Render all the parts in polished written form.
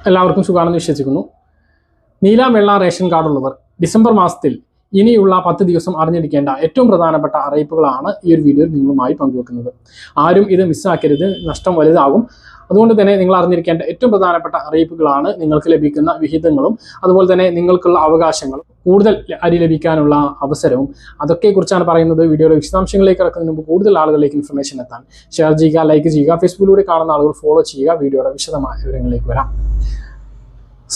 എല്ലാവർക്കും സുഖമാണെന്ന് വിശ്വസിക്കുന്നു. നീല വെള്ള റേഷൻ കാർഡുള്ളവർ ഡിസംബർ മാസത്തിൽ ഇനിയുള്ള 10 ദിവസം അറിഞ്ഞിരിക്കേണ്ട ഏറ്റവും പ്രധാനപ്പെട്ട അറിയിപ്പുകളാണ് ഈ ഒരു വീഡിയോയിൽ നിങ്ങളുമായി പങ്കുവെക്കുന്നത്. ആരും ഇത് മിസ്സാക്കരുത്, നഷ്ടം വലുതാകും. അതുകൊണ്ട് തന്നെ നിങ്ങൾ അറിഞ്ഞിരിക്കേണ്ട ഏറ്റവും പ്രധാനപ്പെട്ട അറിയിപ്പുകളാണ് നിങ്ങൾക്ക് ലഭിക്കുന്ന വിഹിതങ്ങളും അതുപോലെ തന്നെ നിങ്ങൾക്കുള്ള അവകാശങ്ങളും കൂടുതൽ അരി ലഭിക്കാനുള്ള അവസരവും അതൊക്കെ കുറിച്ചാണ് പറയുന്നത്. വീഡിയോയുടെ വിശദാംശങ്ങളിലേക്ക് കിടക്കുന്നതിന് മുമ്പ് കൂടുതൽ ആളുകളിലേക്ക് ഇൻഫർമേഷൻ എത്താൻ ഷെയർ ചെയ്യുക, ലൈക്ക് ചെയ്യുക, ഫേസ്ബുക്കിലൂടെ കാണുന്ന ആളുകൾ ഫോളോ ചെയ്യുക. വീഡിയോയുടെ വിശദമായ വിവരങ്ങളിലേക്ക് വരാം.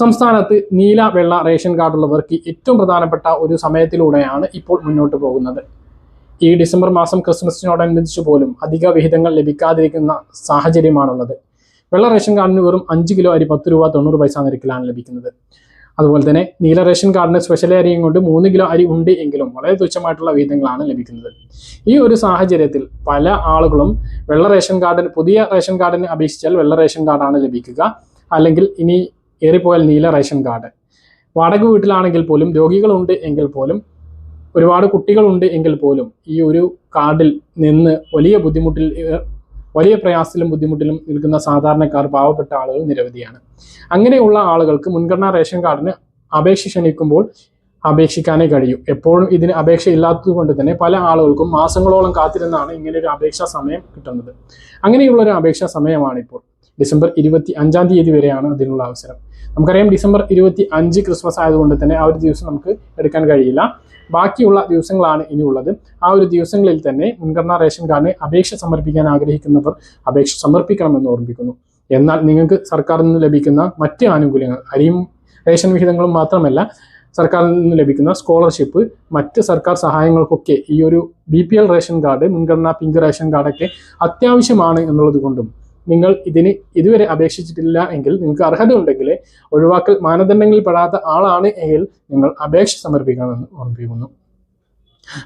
സംസ്ഥാനത്ത് നീല വെള്ള റേഷൻ കാർഡുള്ളവർക്ക് ഏറ്റവും പ്രധാനപ്പെട്ട ഒരു സമയത്തിലൂടെയാണ് ഇപ്പോൾ മുന്നോട്ട് പോകുന്നത്. ഈ ഡിസംബർ മാസം ക്രിസ്മസിനോടനുബന്ധിച്ച് പോലും അധിക വിഹിതങ്ങൾ ലഭിക്കാതിരിക്കുന്ന സാഹചര്യമാണുള്ളത്. വെള്ള റേഷൻ കാർഡിന് വെറും 5 കിലോ അരി 10 രൂപ 90 പൈസ നിരക്കിലാണ് ലഭിക്കുന്നത്. അതുപോലെ തന്നെ നീല റേഷൻ കാർഡിന് സ്പെഷ്യൽ അരിയും കൊണ്ട് 3 കിലോ അരി ഉണ്ട് എങ്കിലും വളരെ തുച്ഛമായിട്ടുള്ള വിഹിതങ്ങളാണ് ലഭിക്കുന്നത്. ഈ ഒരു സാഹചര്യത്തിൽ പല ആളുകളും വെള്ള റേഷൻ കാർഡിന് പുതിയ റേഷൻ കാർഡിന് അപേക്ഷിച്ചാൽ വെള്ള റേഷൻ കാർഡാണ് ലഭിക്കുക, അല്ലെങ്കിൽ ഇനി ഏറിപ്പോയാൽ നീല റേഷൻ കാർഡ്. വാടക വീട്ടിലാണെങ്കിൽ പോലും രോഗികളുണ്ട് എങ്കിൽ പോലും ഒരുപാട് കുട്ടികളുണ്ട് എങ്കിൽ പോലും ഈ ഒരു കാർഡിൽ നിന്ന് വലിയ പ്രയാസത്തിലും ബുദ്ധിമുട്ടിലും നിൽക്കുന്ന സാധാരണക്കാർ, പാവപ്പെട്ട ആളുകൾ നിരവധിയാണ്. അങ്ങനെയുള്ള ആളുകൾക്ക് മുൻഗണനാ റേഷൻ കാർഡിന് അപേക്ഷ ക്ഷണിക്കുമ്പോൾ അപേക്ഷിക്കാനേ കഴിയൂ. എപ്പോഴും ഇതിന് അപേക്ഷ ഇല്ലാത്തത് കൊണ്ട് തന്നെ പല ആളുകൾക്കും മാസങ്ങളോളം കാത്തിരുന്നാണ് ഇങ്ങനെ ഒരു അപേക്ഷാ സമയം കിട്ടുന്നത്. അങ്ങനെയുള്ള ഒരു അപേക്ഷാ സമയമാണിപ്പോൾ. ഡിസംബർ 25-ാം തീയതി വരെയാണ് അതിനുള്ള അവസരം. നമുക്കറിയാം, ഡിസംബർ 25 ക്രിസ്മസ് ആയതുകൊണ്ട് തന്നെ ആ ഒരു ദിവസം നമുക്ക് എടുക്കാൻ കഴിയില്ല. ബാക്കിയുള്ള ദിവസങ്ങളാണ് ഇനിയുള്ളത്. ആ ഒരു ദിവസങ്ങളിൽ തന്നെ മുൻഗണനാ റേഷൻ കാർഡിന് അപേക്ഷ സമർപ്പിക്കാൻ ആഗ്രഹിക്കുന്നവർ അപേക്ഷ സമർപ്പിക്കണമെന്ന് ഓർമ്മിപ്പിക്കുന്നു. എന്നാൽ നിങ്ങൾക്ക് സർക്കാരിൽ നിന്ന് ലഭിക്കുന്ന മറ്റ് ആനുകൂല്യങ്ങൾ, അരിയും റേഷൻ വിഹിതങ്ങളും മാത്രമല്ല, സർക്കാരിൽ നിന്ന് ലഭിക്കുന്ന സ്കോളർഷിപ്പ്, മറ്റ് സർക്കാർ സഹായങ്ങൾക്കൊക്കെ ഈ ഒരു BPL റേഷൻ കാർഡ്, മുൻഗണനാ പിങ്ക് റേഷൻ കാർഡൊക്കെ അത്യാവശ്യമാണ് എന്നുള്ളത് കൊണ്ടും നിങ്ങൾ ഇതിന് ഇതുവരെ അപേക്ഷിച്ചിട്ടില്ല എങ്കിൽ, നിങ്ങൾക്ക് അർഹത ഉണ്ടെങ്കിൽ, ഒഴിവാക്കൽ മാനദണ്ഡങ്ങളിൽ പെടാത്ത ആളാണ് എങ്കിൽ നിങ്ങൾ അപേക്ഷ സമർപ്പിക്കണമെന്ന് ഓർമ്മിപ്പിക്കുന്നു.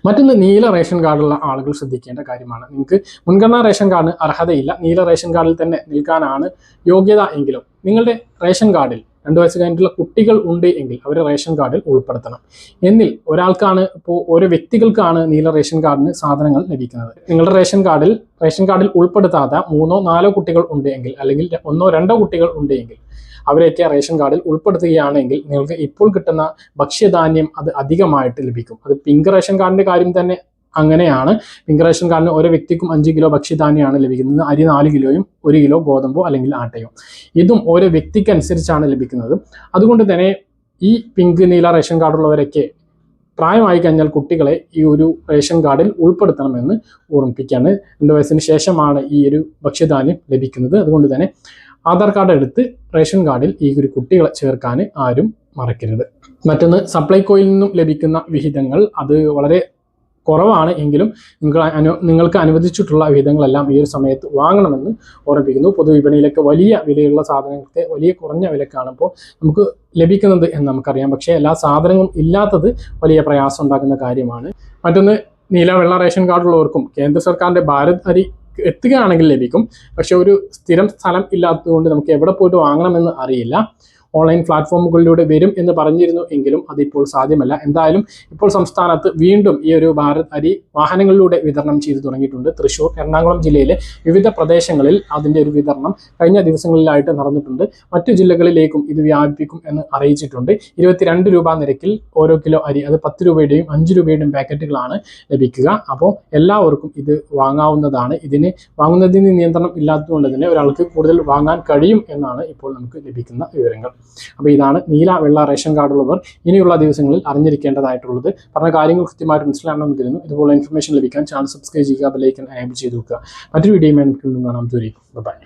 മറ്റൊന്ന്, നീല റേഷൻ കാർഡുള്ള ആളുകൾ ശ്രദ്ധിക്കേണ്ട കാര്യമാണ്. നിങ്ങൾക്ക് മുൻഗണനാ റേഷൻ കാർഡിന് അർഹതയില്ല, നീല റേഷൻ കാർഡിൽ തന്നെ നിൽക്കാനാണ് യോഗ്യത എങ്കിലും നിങ്ങളുടെ റേഷൻ കാർഡിൽ 2 വയസ്സ് കഴിഞ്ഞിട്ടുള്ള കുട്ടികൾ ഉണ്ട് എങ്കിൽ അവരെ റേഷൻ കാർഡിൽ ഉൾപ്പെടുത്തണം. എന്നിൽ ഒരാൾക്കാണ്, ഇപ്പോൾ ഓരോ വ്യക്തികൾക്കാണ് നീല റേഷൻ കാർഡിന് സാധനങ്ങൾ ലഭിക്കുന്നത്. നിങ്ങളുടെ റേഷൻ കാർഡിൽ ഉൾപ്പെടുത്താത്ത 3-4 കുട്ടികൾ ഉണ്ട് എങ്കിൽ, അല്ലെങ്കിൽ 1-2 കുട്ടികൾ ഉണ്ട് എങ്കിൽ അവരെയൊക്കെ റേഷൻ കാർഡിൽ ഉൾപ്പെടുത്തുകയാണെങ്കിൽ നിങ്ങൾക്ക് ഇപ്പോൾ കിട്ടുന്ന ഭക്ഷ്യധാന്യം അത് അധികമായിട്ട് ലഭിക്കും. അത് പിങ്ക് റേഷൻ കാർഡിന്റെ കാര്യം തന്നെ അങ്ങനെയാണ്. പിങ്ക് റേഷൻ കാർഡിന് ഓരോ വ്യക്തിക്കും 5 കിലോ ഭക്ഷ്യധാന്യമാണ് ലഭിക്കുന്നത്. അരി 4 കിലോയും 1 കിലോ ഗോതമ്പോ അല്ലെങ്കിൽ ആട്ടയോ, ഇതും ഓരോ വ്യക്തിക്ക് അനുസരിച്ചാണ് ലഭിക്കുന്നത്. അതുകൊണ്ട് തന്നെ ഈ പിങ്ക് നീല റേഷൻ കാർഡുള്ളവരൊക്കെ പ്രായമായി കഴിഞ്ഞാൽ കുട്ടികളെ ഈ ഒരു റേഷൻ കാർഡിൽ ഉൾപ്പെടുത്തണമെന്ന് ഓർമ്മിപ്പിക്കുകയാണ്. 2 വയസ്സിന് ശേഷമാണ് ഈ ഒരു ഭക്ഷ്യധാന്യം ലഭിക്കുന്നത്. അതുകൊണ്ട് തന്നെ ആധാർ കാർഡ് എടുത്ത് റേഷൻ കാർഡിൽ ഈ ഒരു കുട്ടികളെ ചേർക്കാൻ ആരും മറക്കരുത്. മറ്റൊന്ന്, സപ്ലൈകോയിൽ നിന്നും ലഭിക്കുന്ന വിഹിതങ്ങൾ അത് വളരെ കുറവാണ് എങ്കിലും നിങ്ങൾക്ക് അനുവദിച്ചിട്ടുള്ള വിഹിതങ്ങളെല്ലാം ഈ ഒരു സമയത്ത് വാങ്ങണമെന്ന് ഓർമ്മിപ്പിക്കുന്നു. പൊതുവിപണിയിലൊക്കെ വലിയ വിലയുള്ള സാധനങ്ങൾക്ക് വലിയ കുറഞ്ഞ വിലക്കാണ് ഇപ്പോൾ നമുക്ക് ലഭിക്കുന്നത് എന്ന് നമുക്കറിയാം. പക്ഷേ എല്ലാ സാധനങ്ങളും ഇല്ലാത്തത് വലിയ പ്രയാസം ഉണ്ടാക്കുന്ന കാര്യമാണ്. മറ്റൊന്ന്, നീല വെള്ള റേഷൻ കാർഡുള്ളവർക്കും കേന്ദ്ര സർക്കാരിൻ്റെ ഭാരത് അരി എത്തുകയാണെങ്കിൽ ലഭിക്കും. പക്ഷെ ഒരു സ്ഥിരം സ്ഥലം ഇല്ലാത്തതുകൊണ്ട് നമുക്ക് എവിടെ പോയിട്ട് വാങ്ങണമെന്ന് അറിയില്ല. ഓൺലൈൻ പ്ലാറ്റ്ഫോമുകളിലൂടെ വരും എന്ന് പറഞ്ഞിരുന്നു എങ്കിലും അതിപ്പോൾ സാധ്യമല്ല. എന്തായാലും ഇപ്പോൾ സംസ്ഥാനത്ത് വീണ്ടും ഈ ഒരു ഭാരത് അരി വാഹനങ്ങളിലൂടെ വിതരണം ചെയ്തു തുടങ്ങിയിട്ടുണ്ട്. തൃശ്ശൂർ, എറണാകുളം ജില്ലയിലെ വിവിധ പ്രദേശങ്ങളിൽ അതിൻ്റെ ഒരു വിതരണം കഴിഞ്ഞ ദിവസങ്ങളിലായിട്ട് നടന്നിട്ടുണ്ട്. മറ്റു ജില്ലകളിലേക്കും ഇത് വ്യാപിപ്പിക്കും എന്ന് അറിയിച്ചിട്ടുണ്ട്. 22 രൂപ നിരക്കിൽ ഓരോ കിലോ അരി, അത് 10 രൂപയുടെയും 5 രൂപയുടെയും പാക്കറ്റുകളാണ് ലഭിക്കുക. അപ്പോൾ എല്ലാവർക്കും ഇത് വാങ്ങാവുന്നതാണ്. ഇതിന് വാങ്ങുന്നതിന് നിയന്ത്രണം ഇല്ലാത്തതുകൊണ്ട് തന്നെ ഒരാൾക്ക് കൂടുതൽ വാങ്ങാൻ കഴിയും എന്നാണ് ഇപ്പോൾ നമുക്ക് ലഭിക്കുന്ന വിവരങ്ങൾ. അപ്പോൾ ഇതാണ് നീല വെള്ള റേഷൻ കാർഡുള്ളവർ ഇനിയുള്ള ദിവസങ്ങളിൽ അറിഞ്ഞിരിക്കേണ്ടതായിട്ടുള്ളത്. പറഞ്ഞ കാര്യങ്ങൾ കൃത്യമായിട്ട് മനസ്സിലാണെന്ന് കരുതുന്നു. ഇതുപോലെ ഇൻഫർമേഷൻ ലഭിക്കാൻ ചാനൽ സബ്സ്ക്രൈബ് ചെയ്യുക, ബെൽ ഐക്കൺ എനേബിൾ ചെയ്ത് വെക്കുക. മറ്റൊരു വീഡിയോയുമായി നമുക്ക് കാണാം. ബൈ.